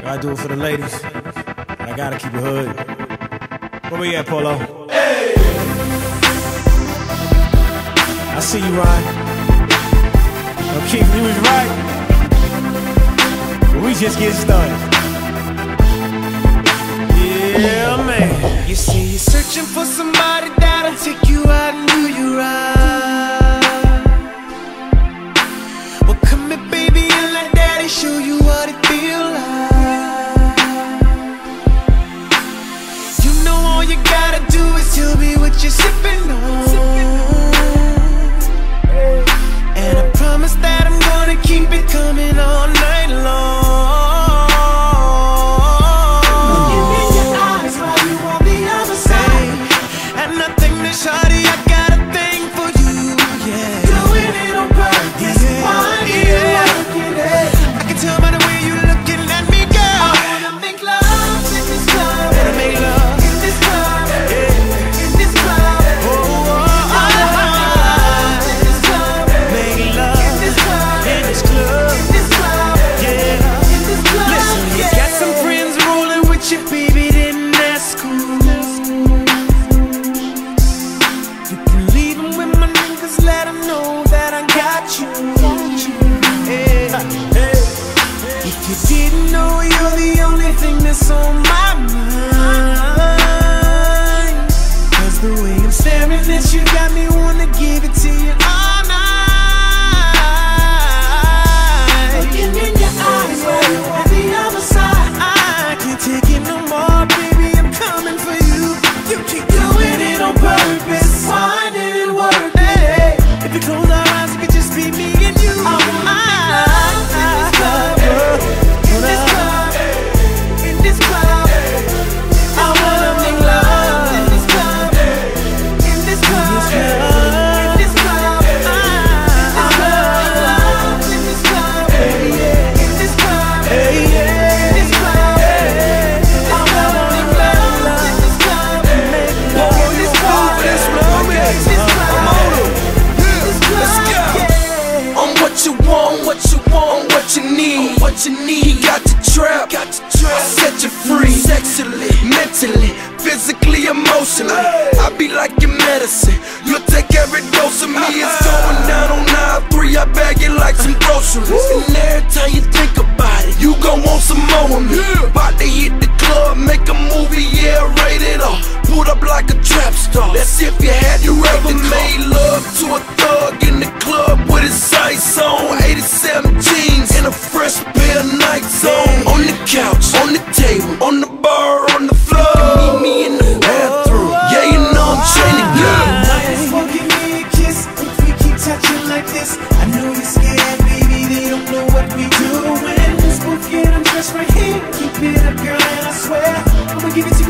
I do it for the ladies. I gotta keep it hood. Where we at, Polo? Hey! I see you, Ryan. No, Keith, you was right. But we just get started. Yeah, man. You say you're searching for somebody that'll take you out and do you right. Well, come here, baby, and let daddy show you what it feel like. You know all you gotta do is tell me what you're sipping on. And I promise that I'm gonna keep it coming all night long. Shawty, I got a thing for you, yeah. Doing it on purpose, why do you working it? I can tell by the way you looking at me, girl. I wanna make love in this club. Wanna make love in this club, yeah. In this club, I wanna make love in this club. Make love in this club, in this club, in this club, yeah. In this club, listen, you got some friends rolling with you, baby, then that's cool. Let them know that I got you. Hey, hey. If you didn't know, you're the only thing that's on my mind. Cause the way I'm staring at you got me wanna give it to you all night. Looking in your eyes while you on the other side. I can't take it no more, baby, I'm coming for you. You keep doing it on purpose. Why did it work? If you close our eyes, it could just be me and you. I wanna make love in this club, in this club, in this club. I wanna make love in this club, in this club, in this club. I wanna make love in this club, in this club, in this club. I wanna make love in this club, in this club, in this club. What you want, what you want, what you need, what you need. He got the trap, I set you free. Sexually, mentally, physically, emotionally. I be like your medicine. You'll take every dose of me. It's going down on aisle 3. I bag it like some groceries. And every time you think about it, you gon' want some more of me. About to hit the club, make a movie, yeah, rated R. Put up like a trap star. That's if you had your ever made love to a thug in the club with his sights on. 87 jeans and a fresh pair of Nikes on. On the couch, on the table, on the bar, on the floor. You can meet me in the bathroom. Yeah, you know I'm training good. Just won't give me a kiss if we keep touching like this. I know you're scared, baby, they don't know what we doing. Let's both get undressed right here. Keep it up, girl, and I swear I'ma give it to you.